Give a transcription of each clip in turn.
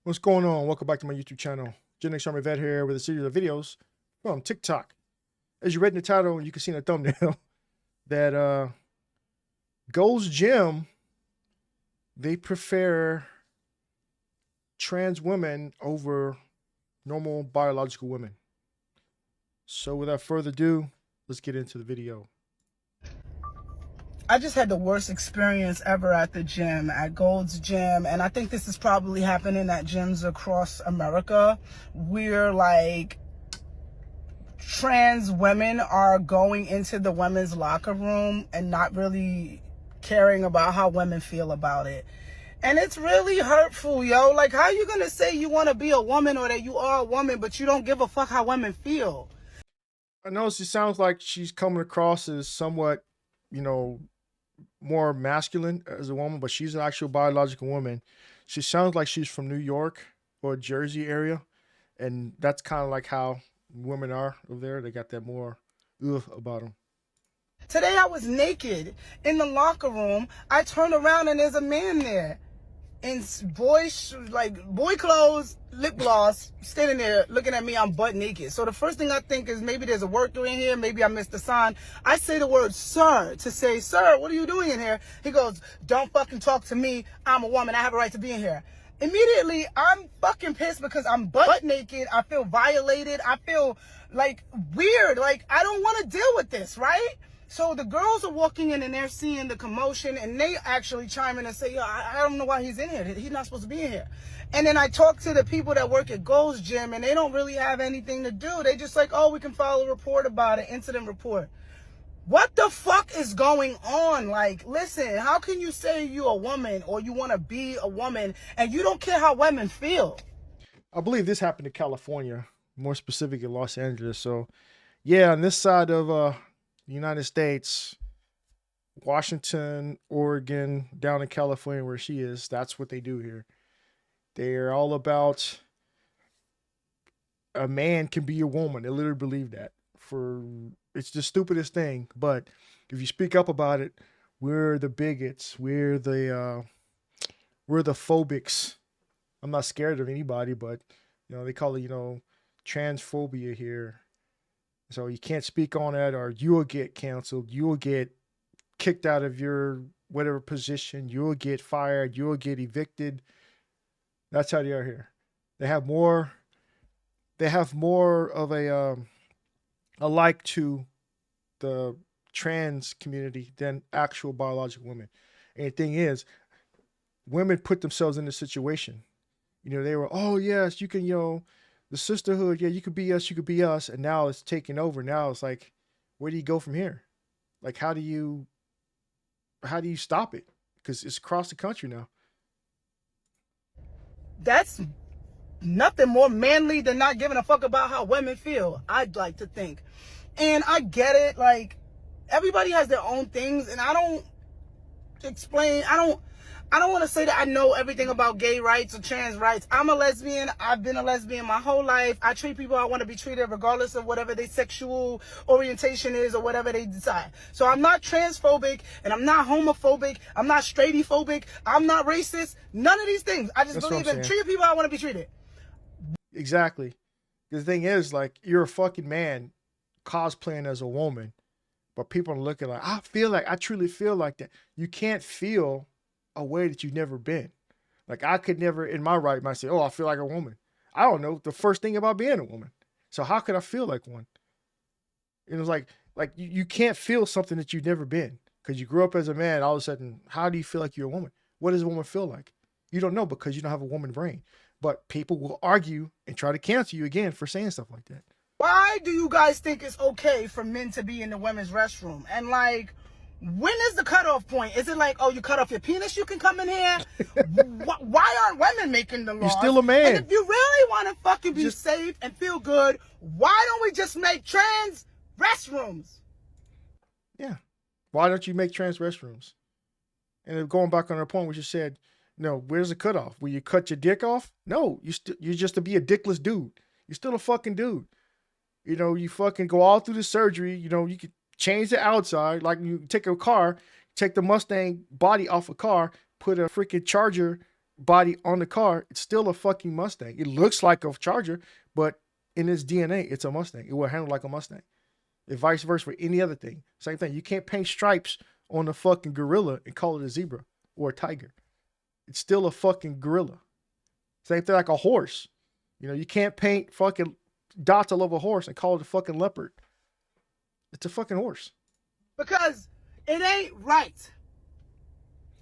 What's going on? Welcome back to my YouTube channel. Gen X Army Vet here with a series of videos from TikTok. As you read in the title, you can see in the thumbnail that Gold's Gym, they prefer trans women over normal biological women. So without further ado, let's get into the video. I just had the worst experience ever at the gym, at Gold's Gym, and I think this is probably happening at gyms across America, where like trans women are going into the women's locker room and not really caring about how women feel about it. And it's really hurtful, yo. Like, how you gonna say you want to be a woman or that you are a woman, but you don't give a fuck how women feel? I know she sounds like she's coming across as somewhat, more masculine as a woman, but she's an actual biological woman. She sounds like she's from New York or Jersey area, and that's kind of like how women are over there. They got that more about them. Today I was naked in the locker room. I turned around and there's a man there in boy clothes, lip gloss, standing there looking at me. I'm butt naked. So the first thing I think is maybe there's a worker in here. Maybe I missed the sign. I say the word sir to say, sir, what are you doing in here? He goes, don't fucking talk to me. I'm a woman. I have a right to be in here. Immediately, I'm fucking pissed because I'm butt naked. I feel violated. I feel like weird. Like, I don't want to deal with this, right? So the girls are walking in and they're seeing the commotion and they actually chime in and say, yo, I don't know why he's in here. He's not supposed to be in here. And then I talk to the people that work at Gold's Gym and they don't really have anything to do. They just like, oh, we can file a report about it, incident report. What the fuck is going on? Like, listen, how can you say you're a woman or you want to be a woman and you don't care how women feel? I believe this happened in California, more specific in Los Angeles. So, yeah, on this side of the United States, Washington, Oregon, down in California where she is, that's what they do here. They're all about a man can be a woman. They literally believe that. It's the stupidest thing, but if you speak up about it, we're the bigots. We're the phobics. I'm not scared of anybody, but they call it transphobia here. So you can't speak on that, or you will get canceled. You will get kicked out of your whatever position. You will get fired. You will get evicted. That's how they are here. They have more. They have more of a like to the trans community than actual biological women. And the thing is, women put themselves in this situation. They were, oh yes, you can, the sisterhood, yeah, you could be us, you could be us, and now it's taking over. Now it's like, where do you go from here? Like, how do you stop it? Because it's across the country now. That's nothing more manly than not giving a fuck about how women feel, I'd like to think. And I get it, like, everybody has their own things, and I don't want to say that I know everything about gay rights or trans rights. I'm a lesbian. I've been a lesbian my whole life. I treat people how I want to be treated regardless of whatever their sexual orientation is or whatever they decide. So I'm not transphobic and I'm not homophobic. I'm not straightophobic. I'm not racist. None of these things. I just believe in treating people how I want to be treated. Exactly. The thing is, like, you're a fucking man cosplaying as a woman, but people are looking like, I truly feel like that. You can't feel a way that you've never been. Like, I could never, in my right mind, say, oh, I feel like a woman. I don't know the first thing about being a woman. So how could I feel like one? It was like you can't feel something that you've never been because you grew up as a man. All of a sudden, how do you feel like you're a woman? What does a woman feel like? You don't know because you don't have a woman brain. But people will argue and try to cancel you again for saying stuff like that. Why do you guys think it's okay for men to be in the women's restroom? And like, when is the cutoff point? Is it like, oh, you cut off your penis, you can come in here? Why aren't women making the law? You're still a man. And if you really want to fucking be safe and feel good, why don't we just make trans restrooms? Yeah. Why don't you make trans restrooms? And then going back on our point, we just said, no, where's the cutoff? Will you cut your dick off? No, you're just to be a dickless dude. You're still a fucking dude. You fucking go all through the surgery. You could change the outside. Like you take a car, take the Mustang body off a car, put a freaking Charger body on the car, it's still a fucking Mustang. It looks like a Charger, but in its DNA, it's a Mustang. It will handle like a Mustang. And vice versa for any other thing. Same thing. You can't paint stripes on a fucking gorilla and call it a zebra or a tiger. It's still a fucking gorilla. Same thing like a horse. You know, you can't paint fucking dots all over a horse and call it a fucking leopard. It's a fucking horse. Because it ain't right.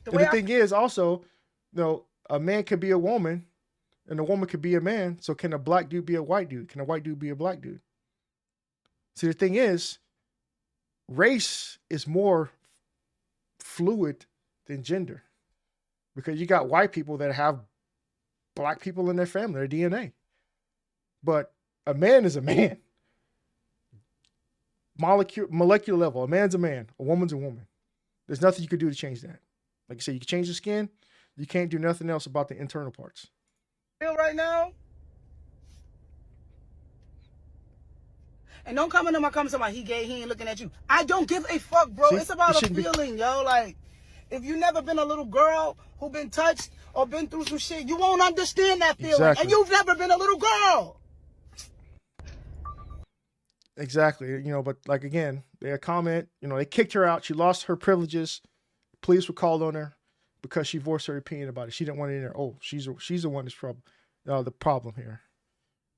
And the thing is also, you know, a man could be a woman and a woman could be a man. So can a black dude be a white dude? Can a white dude be a black dude? See, the thing is, race is more fluid than gender. Because you got white people that have black people in their family, their DNA. But a man is a man. Molecular level, a man's a man, a woman's a woman. There's nothing you could do to change that. Like I said, you can change the skin. You can't do nothing else about the internal parts. Feel right now? And don't come into my comments about he gay, he ain't looking at you. I don't give a fuck, bro. See, it's about a feeling, yo. Like, if you never been a little girl who been touched or been through some shit, you won't understand that feeling. Exactly. And you've never been a little girl. Exactly. You know, but like, again, they comment, you know, they kicked her out. She lost her privileges. Police were called on her because she voiced her opinion about it. She didn't want it in there. Oh, she's the one that's the problem here.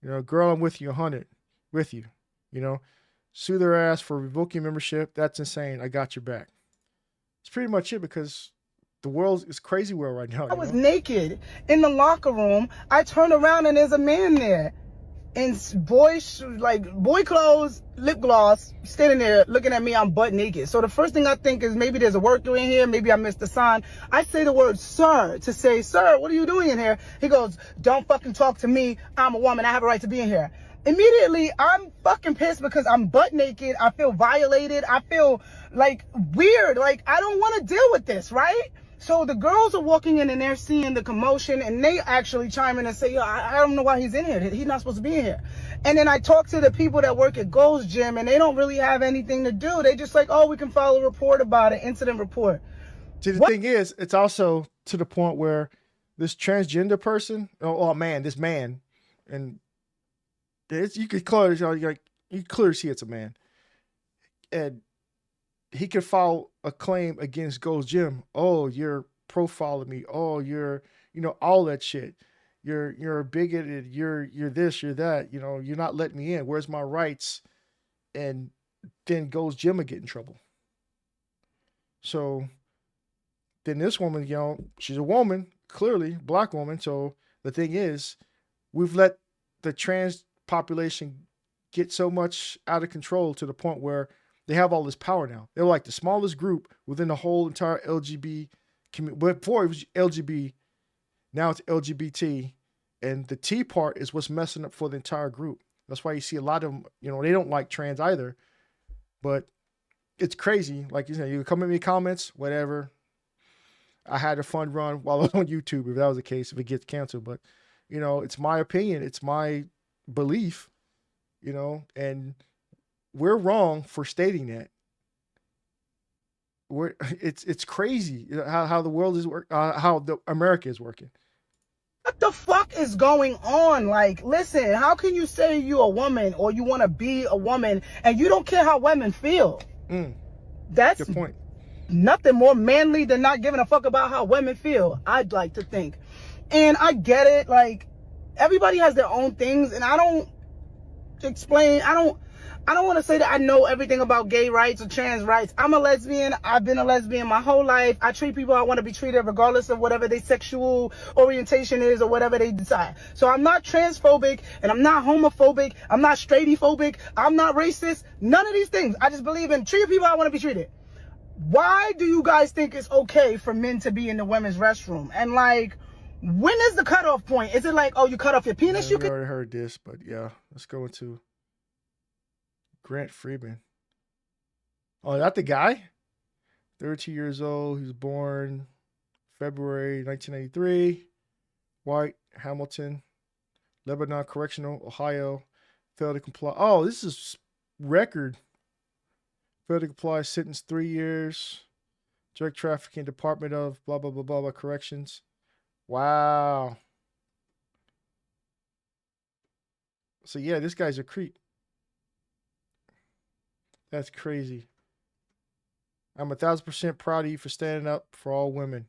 You know, girl, I'm with you 100, with you. You know, sue their ass for revoking membership. That's insane. I got your back. It's pretty much it, because the world is crazy world right now. I was naked in the locker room. I turned around and there's a man there in boy clothes, lip gloss, standing there looking at me. I'm butt naked. So the first thing I think is maybe there's a worker in here. Maybe I missed a sign. I say the word sir to say, sir, what are you doing in here? He goes, don't fucking talk to me. I'm a woman. I have a right to be in here. Immediately, I'm fucking pissed because I'm butt naked. I feel violated. I feel like weird. Like, I don't want to deal with this, right? So the girls are walking in and they're seeing the commotion, and they actually chime in and say, yo, I don't know why he's in here. He's not supposed to be in here. And then I talk to the people that work at Gold's Gym, and they don't really have anything to do. They just like, oh, we can file a report about it, incident report. See, the thing is, it's also to the point where this transgender person, this man, and you could clearly, you clearly see it's a man, and he could file a claim against Gold's Gym. Oh, you're profiling me. Oh, you're, all that shit. You're bigoted. You're this, you're that. You're not letting me in. Where's my rights? And then Gold's Gym would get in trouble. So then this woman, she's a woman, clearly black woman. So the thing is, we've let the trans population get so much out of control to the point where they have all this power now. They're like the smallest group within the whole entire LGBT community. Before it was LGBT, now it's LGBT, and the T part is what's messing up for the entire group. That's why you see a lot of them, they don't like trans either. But it's crazy. Like you said, you come in me comments, whatever. I had a fun run while I was on YouTube, if that was the case, if it gets canceled. But, it's my opinion. It's my belief, and we're wrong for stating that. It's crazy how the world is how the America is working. What the fuck is going on? Like, listen, how can you say you're a woman or you want to be a woman and you don't care how women feel? That's good point. Nothing more manly than not giving a fuck about how women feel, I'd like to think. And I get it, like, everybody has their own things, and I don't want to say that I know everything about gay rights or trans rights. I'm a lesbian. I've been a lesbian my whole life. I treat people how I want to be treated regardless of whatever their sexual orientation is or whatever they decide. So I'm not transphobic, and I'm not homophobic. I'm not straightphobic. I'm not racist. None of these things. I just believe in treating people how I want to be treated. Why do you guys think it's okay for men to be in the women's restroom? And like, when is the cutoff point? Is it like, oh, you cut off your penis? Yeah, we already heard this, but yeah, let's go into Grant Freeman. Oh, that the guy? 32 years old. He was born February 1983. White, Hamilton, Lebanon Correctional, Ohio. Failed to comply. Oh, this is record. Failed to comply. Sentence 3 years. Drug trafficking, Department of blah, blah, blah, blah, blah, corrections. Wow. So yeah, this guy's a creep. That's crazy. I'm 1,000% proud of you for standing up for all women.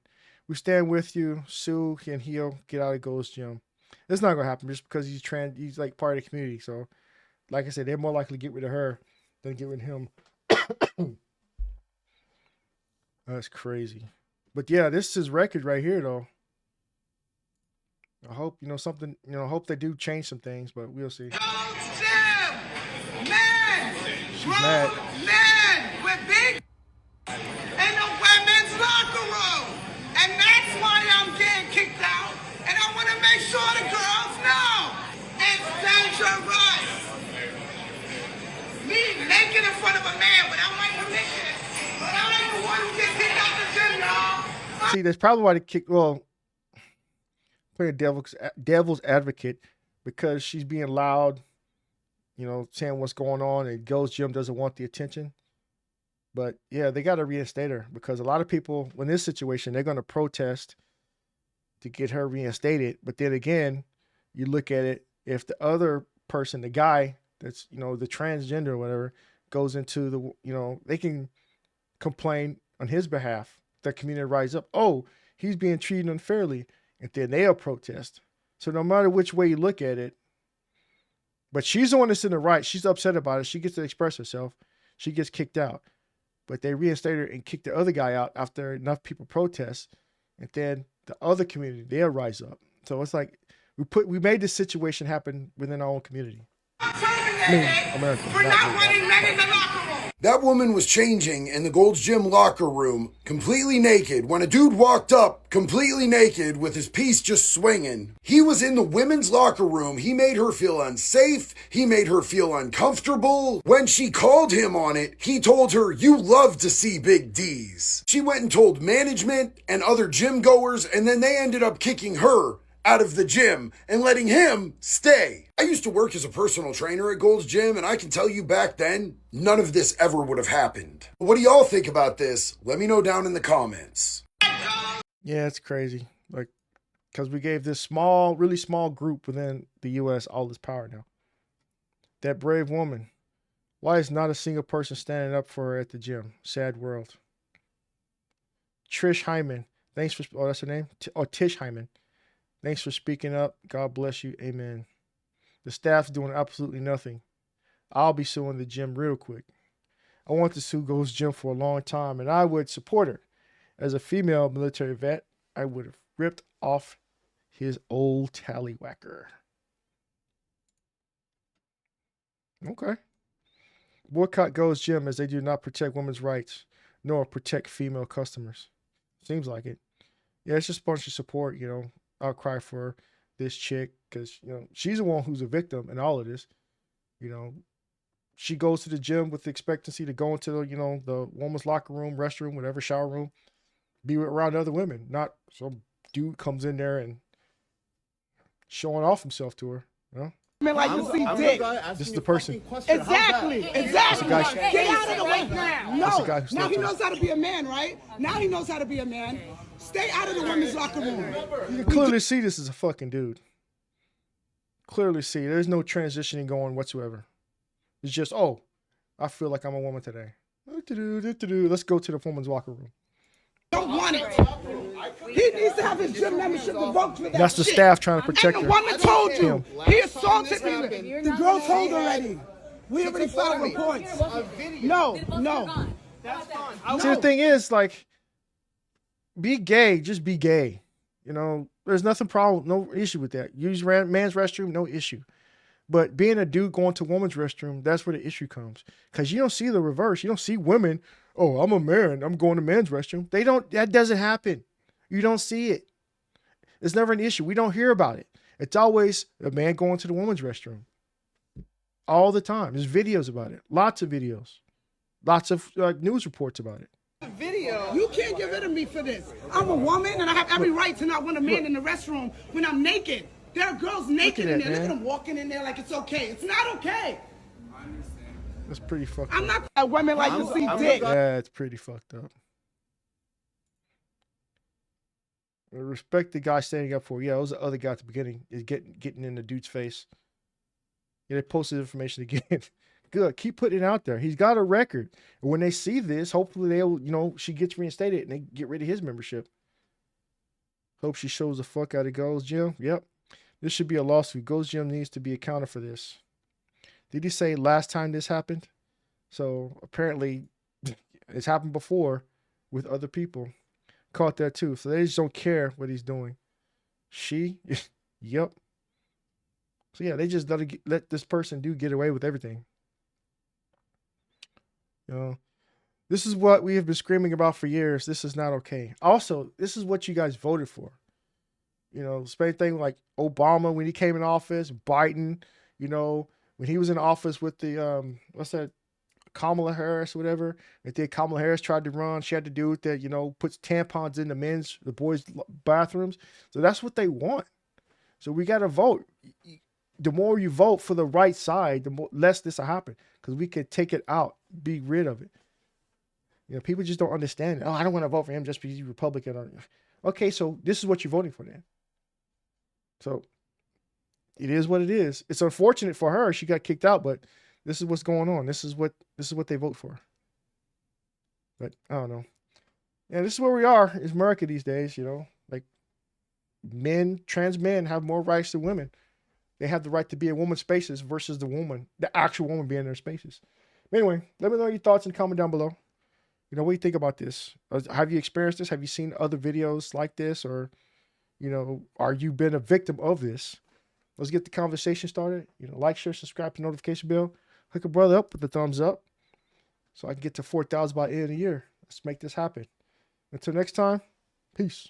We stand with you. Sue and he'll get out of Gold's Gym. It's not gonna happen just because he's trans. He's like part of the community. So, like I said, they're more likely to get rid of her than get rid of him. That's crazy. But yeah, this is his record right here, though. I hope something. I hope they do change some things, but we'll see. Man, she's mad. Men with big in the women's locker room, and that's why I'm getting kicked out. And I want to make sure the girls know it's dangerous. Me naked in front of a man without my permission, but I ain't the one who gets kicked out the gym, y'all. See, that's probably why they kicked. Well, playing devil's advocate because she's being loud, saying what's going on, and Gold's Gym doesn't want the attention. But yeah, they got to reinstate her because a lot of people, in this situation, they're going to protest to get her reinstated. But then again, you look at it, if the other person, the guy that's, the transgender or whatever, goes into the, they can complain on his behalf. The community rise up. Oh, he's being treated unfairly. And then they'll protest. So no matter which way you look at it, but she's the one that's in the right. She's upset about it. She gets to express herself. She gets kicked out. But they reinstate her and kick the other guy out after enough people protest. And then the other community, they'll rise up. So it's like we made this situation happen within our own community. America. For not running men in the locker room. That woman was changing in the Gold's Gym locker room, completely naked, when a dude walked up, completely naked, with his piece just swinging. He was in the women's locker room. He made her feel unsafe. He made her feel uncomfortable. When she called him on it, he told her, "You love to see big D's." She went and told management and other gym goers, and then they ended up kicking her out of the gym and letting him stay. I used to work as a personal trainer at Gold's Gym, and I can tell you back then, none of this ever would have happened. What do y'all think about this? Let me know down in the comments. Yeah, it's crazy. Like, because we gave this small, really small group within the U.S. all this power now. That brave woman. Why is not a single person standing up for her at the gym? Sad world. Trish Hyman. Thanks for, that's her name? Tish Hyman. Thanks for speaking up. God bless you. Amen. The staff's doing absolutely nothing. I'll be suing the gym real quick. I want to sue Gold's Gym for a long time, and I would support her. As a female military vet, I would have ripped off his old tallywhacker. Okay. Boycott Gold's Gym as they do not protect women's rights, nor protect female customers. Seems like it. Yeah, it's just a bunch of support, outcry for this chick because she's the one who's a victim in all of this. She goes to the gym with the expectancy to go into the woman's locker room, restroom, whatever, shower room, be around other women. Not some dude comes in there and showing off himself to her. Like you see dick. This is the person. Exactly. Get out of the way now. No. Now he knows that. how to be a man, right? Now he knows how to be a man. Stay out of the women's locker room. You can clearly see this is a fucking dude. Clearly see. There's no transitioning going whatsoever. It's just, I feel like I'm a woman today. Let's go to the woman's locker room. Don't want it. He needs to have his gym membership revoked for that. That's the staff trying to protect her. And the woman told you. He assaulted me. The girl told already. We already filed reports. No. See, the thing is, like, be gay. Just be gay. There's nothing problem, no issue with that. Use man's restroom, no issue. But being a dude going to woman's restroom, that's where the issue comes. Because you don't see the reverse. You don't see women, I'm a man, I'm going to men's restroom. That doesn't happen. You don't see it. It's never an issue. We don't hear about it. It's always a man going to the woman's restroom. All the time. There's videos about it. Lots of videos. Lots of news reports about it. Video. You can't get rid of me for this. I'm a woman and I have every right to not want a man in the restroom when I'm naked. There are girls naked in there. Look at them walking in there like it's okay. It's not okay. I understand. That's pretty fucked up. I'm not a woman like to see dick. Yeah, it's pretty fucked up. Respect the guy standing up for. Yeah, it was the other guy at the beginning. Is getting in the dude's face. Yeah, they posted information again. Good. Keep putting it out there. He's got a record. And when they see this, hopefully they'll, she gets reinstated and they get rid of his membership. Hope she shows the fuck out of Gold's Gym. Yep. This should be a lawsuit. Gold's Gym needs to be accounted for this. Did he say last time this happened? So apparently it's happened before with other people. Caught that too. So they just don't care what he's doing. She? Yep. So yeah, they just let this person get away with everything. This is what we have been screaming about for years. This is not okay. Also, this is what you guys voted for. Same thing like Obama when he came in office, Biden, when he was in office with the, what's that, Kamala Harris or whatever. If Kamala Harris tried to run, she had to do with that, puts tampons in the boys' bathrooms. So that's what they want. So we got to vote. The more you vote for the right side, the less this will happen because we could take it out, be rid of it. People just don't understand. Oh, I don't want to vote for him just because he's Republican. Okay, so this is what you're voting for then. So it is what it is. It's unfortunate for her. She got kicked out, but this is what's going on. This is what they vote for. But I don't know. Yeah, this is where we are. It's America these days, like trans men have more rights than women. They have the right to be in women's spaces versus the actual woman being in their spaces. Anyway, let me know your thoughts and comment down below. What do you think about this? Have you experienced this? Have you seen other videos like this? Or, are you been a victim of this? Let's get the conversation started. Like, share, subscribe to the notification bell. Hook a brother up with the thumbs up so I can get to 4,000 by the end of the year. Let's make this happen. Until next time, peace.